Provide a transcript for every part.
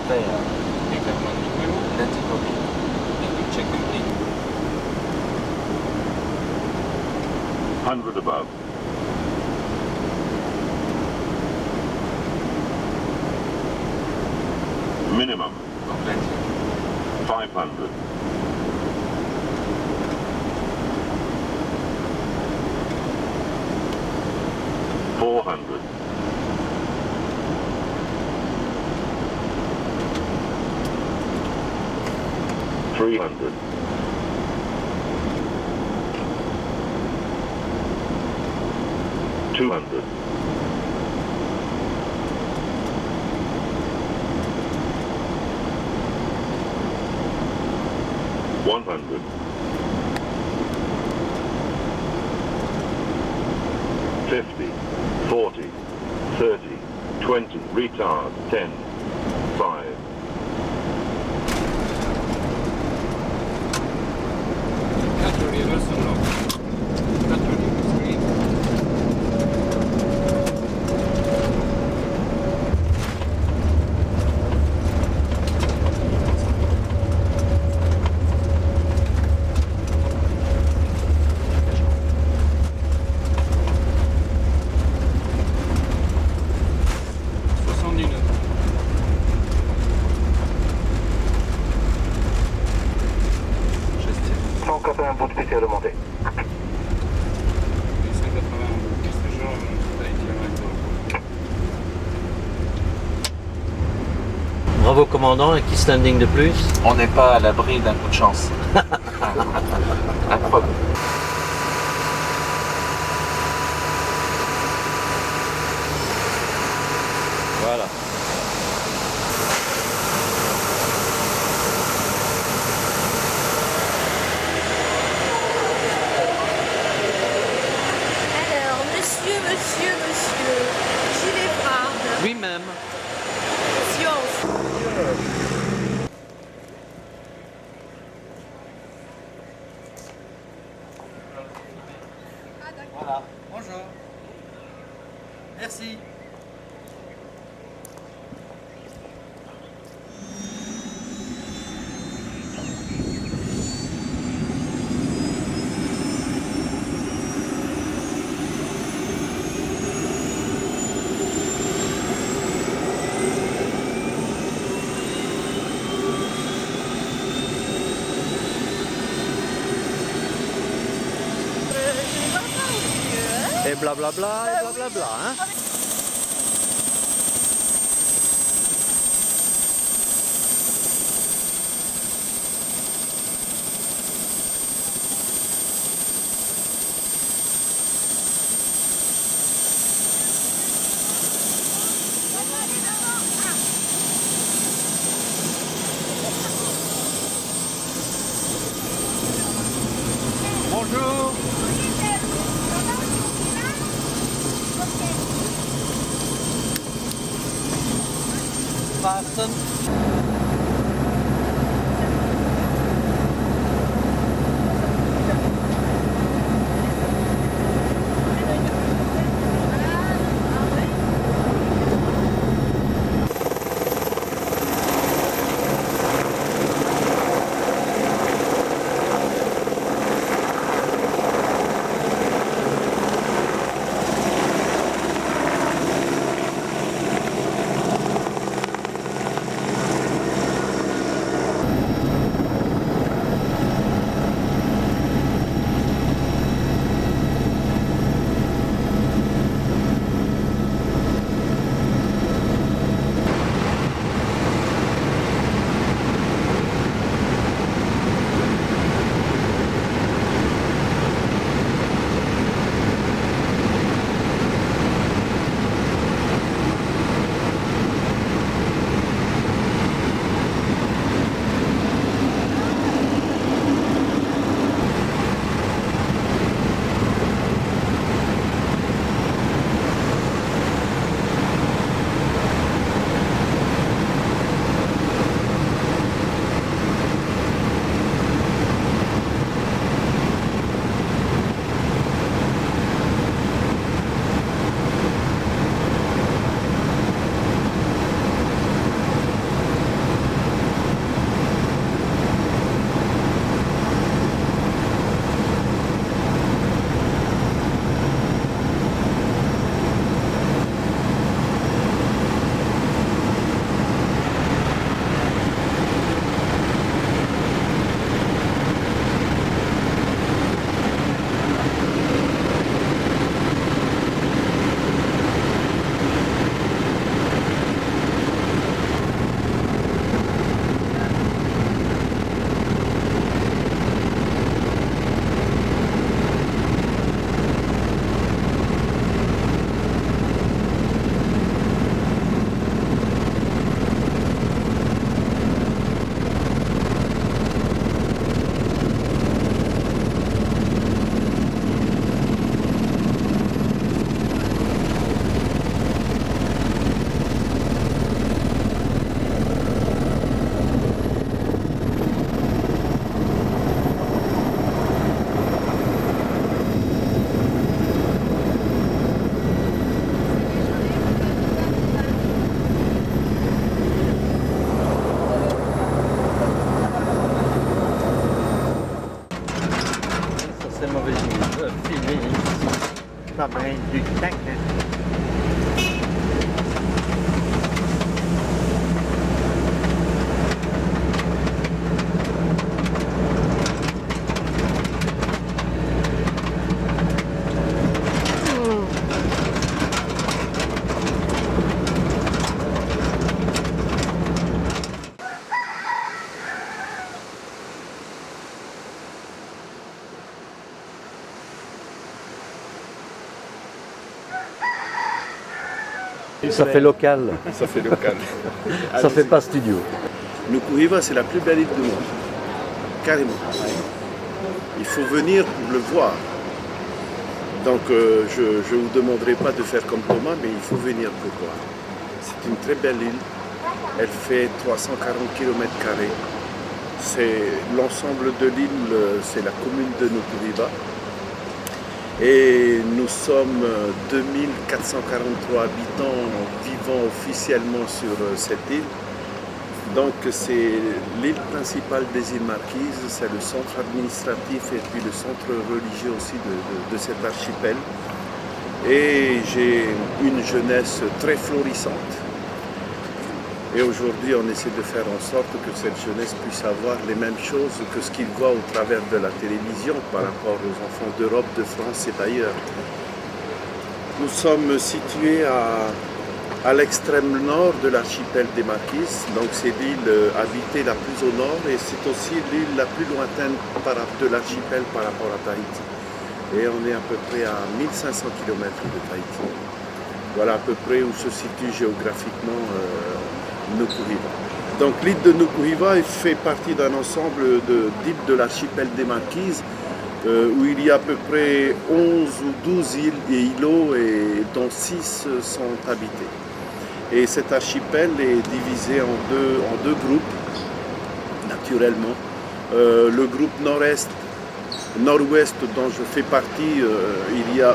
there. Equipment, equipment. That's it, okay. Check complete. 100 above. Minimum Completely. 500. $400. $300. $200. $100. $50. $40. $30. $20. Retard. $10. $5. Battery verso no. Battery screen. Wszyscy. 180 pouces spécial remonté. 180, qu'est-ce que genre, taille kilomètres. Bravo commandant, un key standing de plus. On n'est pas à l'abri d'un coup de chance. Improbable. Voilà. Alors, monsieur, gilet parde, Oui-même. science. Voilà, bonjour. Merci. Je les vois pas aux yeux, hein. Et blablabla, et blablabla, hein. Bonjour. Fasten. mauvaise idée. Filmer ici. Ça brille du tac. Ça fait local, Ça fait local. ça fait pas studio. Nukuhiva, c'est la plus belle île du monde. Carrément. Il faut venir pour le voir. Donc je ne vous demanderai pas de faire comme Thomas, mais il faut venir pour voir. C'est une très belle île. Elle fait 340 km². C'est l'ensemble de l'île, c'est la commune de Nukuhiva. Et nous sommes 2443 habitants vivant officiellement sur cette île. Donc c'est l'île principale des îles Marquises, c'est le centre administratif et puis le centre religieux aussi de cet archipel. Et j'ai une jeunesse très florissante. Et aujourd'hui, on essaie de faire en sorte que cette jeunesse puisse avoir les mêmes choses que ce qu'ils voient au travers de la télévision par rapport aux enfants d'Europe, de France et d'ailleurs. Nous sommes situés à l'extrême nord de l'archipel des Marquises, donc c'est l'île habitée la plus au nord et c'est aussi l'île la plus lointaine de l'archipel par rapport à Tahiti. Et on est à peu près à 1500 km de Tahiti. Voilà à peu près où se situe géographiquement Nukuhiva. Donc l'île de Nukuhiva fait partie d'un ensemble d'îles de l'archipel des Marquises où il y a à peu près 11 ou 12 îles et îlots et dont 6 sont habités. Et cet archipel est divisé en deux groupes, naturellement. Le groupe nord-ouest dont je fais partie, il y a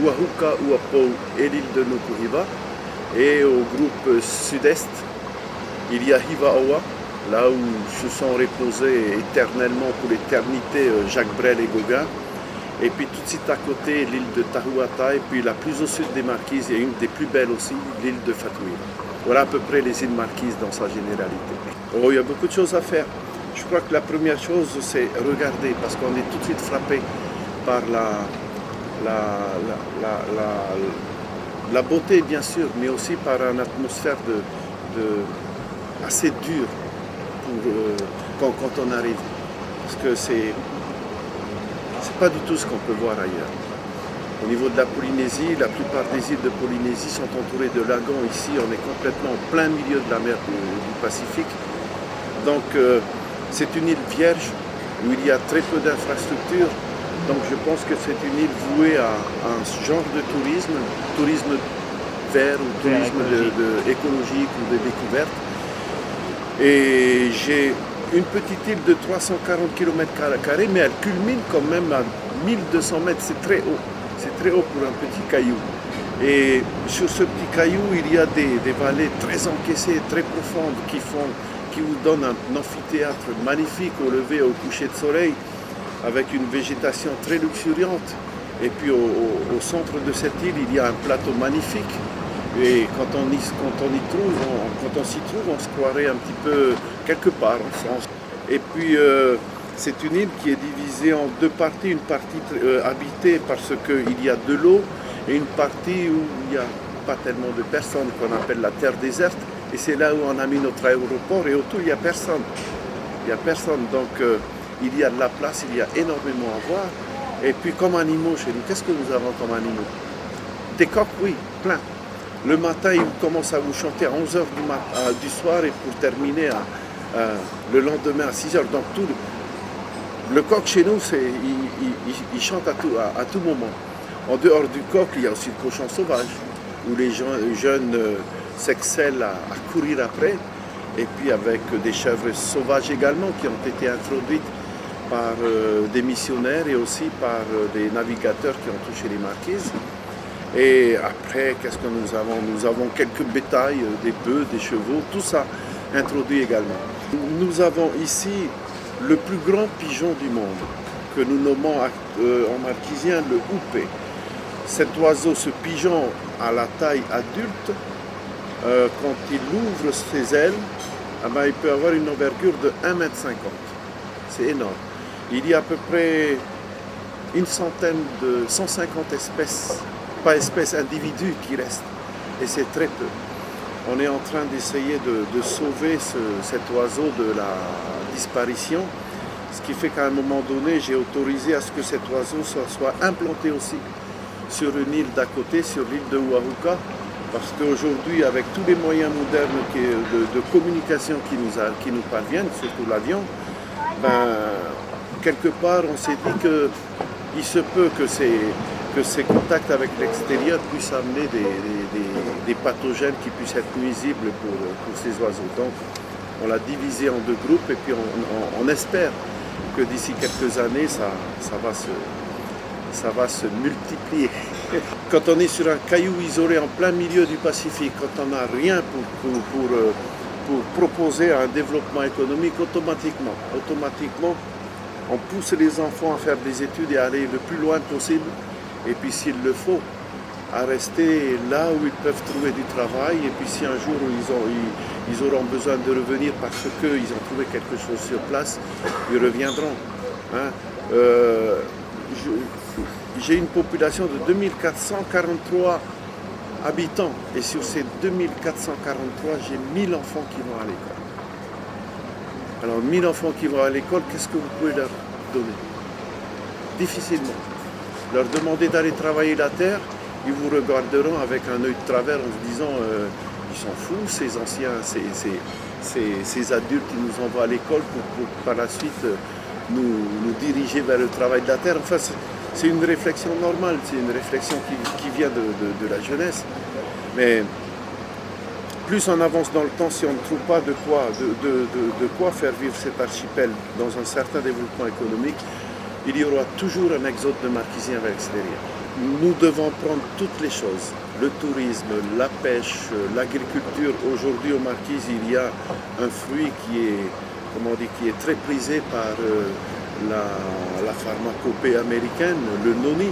Uahuka, Uapou et l'île de Nukuhiva. Et au groupe sud-est, il y a Hivaoa, là où se sont reposés éternellement pour l'éternité Jacques Brel et Gauguin. Et puis tout de suite à côté, l'île de Tahuata, et puis la plus au sud des Marquises, et une des plus belles aussi, l'île de Fatuira. Voilà à peu près les îles Marquises dans sa généralité. Oh, il y a beaucoup de choses à faire. Je crois que la première chose, c'est regarder, parce qu'on est tout de suite frappé par la beauté, bien sûr, mais aussi par une atmosphère assez dure quand on arrive. Parce que c'est pas du tout ce qu'on peut voir ailleurs. Au niveau de la Polynésie, la plupart des îles de Polynésie sont entourées de lagons. Ici, on est complètement en plein milieu de la mer du Pacifique. Donc, c'est une île vierge où il y a très peu d'infrastructures. Donc, je pense que c'est une île vouée à un genre de tourisme vert ou tourisme écologique ou de découverte. Et j'ai une petite île de 340 km², mais elle culmine quand même à 1200 mètres, c'est très haut. C'est très haut pour un petit caillou. Et sur ce petit caillou, il y a des vallées très encaissées, très profondes, qui vous donnent un amphithéâtre magnifique au lever et au coucher de soleil, avec une végétation très luxuriante. Et puis au centre de cette île, il y a un plateau magnifique. Et quand on s'y trouve, on se croirait un petit peu quelque part en France. Et puis c'est une île qui est divisée en deux parties, une partie habitée parce qu'il y a de l'eau et une partie où il n'y a pas tellement de personnes, qu'on appelle la terre déserte. Et c'est là où on a mis notre aéroport et autour il n'y a personne. Il n'y a personne, donc il y a de la place, il y a énormément à voir. Et puis comme animaux chez nous, qu'est-ce que nous avons comme animaux? Des coqs, oui, plein. Le matin, ils commencent à vous chanter à 11h du soir et pour terminer le lendemain à 6h. Donc le coq chez nous, il chante à tout moment. En dehors du coq, il y a aussi le cochon sauvage, où les jeunes s'excellent à courir après. Et puis avec des chèvres sauvages également qui ont été introduites par des missionnaires et aussi par des navigateurs qui ont touché les Marquises. Et après, qu'est-ce que nous avons? Nous avons quelques bétails, des bœufs, des chevaux, tout ça introduit également. Nous avons ici le plus grand pigeon du monde, que nous nommons en marquisien le houppé. Cet oiseau, ce pigeon à la taille adulte, quand il ouvre ses ailes, eh ben, il peut avoir une envergure de 1,50 m. C'est énorme. Il y a à peu près une centaine de 150 espèces, pas espèces, individus qui restent. Et c'est très peu. On est en train d'essayer de sauver cet oiseau de la disparition. Ce qui fait qu'à un moment donné, j'ai autorisé à ce que cet oiseau soit implanté aussi sur une île d'à côté, sur l'île de Oahuka. Parce qu'aujourd'hui, avec tous les moyens modernes de communication qui nous parviennent, surtout l'avion, ben, quelque part, on s'est dit qu'il se peut que ces contacts avec l'extérieur puissent amener des pathogènes qui puissent être nuisibles pour ces oiseaux. Donc, on l'a divisé en 2 groupes et puis on espère que d'ici quelques années, ça va se multiplier. Quand on est sur un caillou isolé en plein milieu du Pacifique, quand on n'a rien pour proposer un développement économique, automatiquement, on pousse les enfants à faire des études et à aller le plus loin possible. Et puis s'il le faut, à rester là où ils peuvent trouver du travail. Et puis si un jour ils auront besoin de revenir parce qu'ils ont trouvé quelque chose sur place, ils reviendront. Hein. J'ai une population de 2443 habitants. Et sur ces 2443, j'ai 1000 enfants qui vont à l'école. Alors 1000 enfants qui vont à l'école, qu'est-ce que vous pouvez leur donner? Difficilement. Leur demander d'aller travailler la terre, ils vous regarderont avec un œil de travers en se disant ils sont fous, ces anciens, ces adultes qui nous envoient à l'école pour par la suite nous diriger vers le travail de la terre. Enfin, c'est une réflexion normale, c'est une réflexion qui vient de la jeunesse. Mais plus on avance dans le temps, si on ne trouve pas de quoi faire vivre cet archipel dans un certain développement économique, il y aura toujours un exode de Marquisiens vers l'extérieur. Nous devons prendre toutes les choses, le tourisme, la pêche, l'agriculture. Aujourd'hui aux Marquises, il y a un fruit qui est très prisé par la pharmacopée américaine, le noni.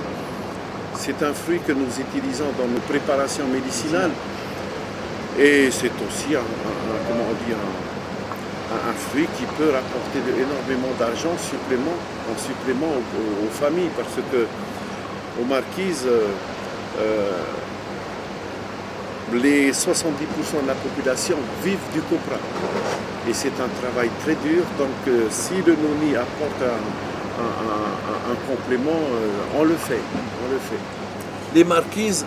C'est un fruit que nous utilisons dans nos préparations médicinales. Et c'est aussi un fruit qui peut rapporter énormément d'argent en supplément aux familles, parce que aux Marquises, les 70% de la population vivent du copra. Et c'est un travail très dur, donc si le noni apporte un complément, on le fait. Les Marquises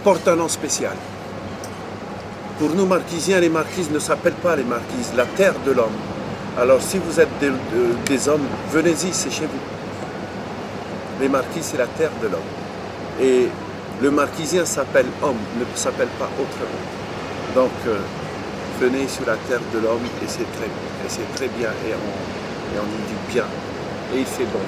portent un nom spécial. Pour nous Marquisiens, les Marquises ne s'appellent pas les Marquises, la terre de l'homme. Alors si vous êtes des hommes, venez-y, c'est chez vous. Les Marquises, c'est la terre de l'homme. Et le Marquisien s'appelle homme, ne s'appelle pas autrement. Donc venez sur la terre de l'homme et c'est très bien et on y dit bien. Et il fait bon.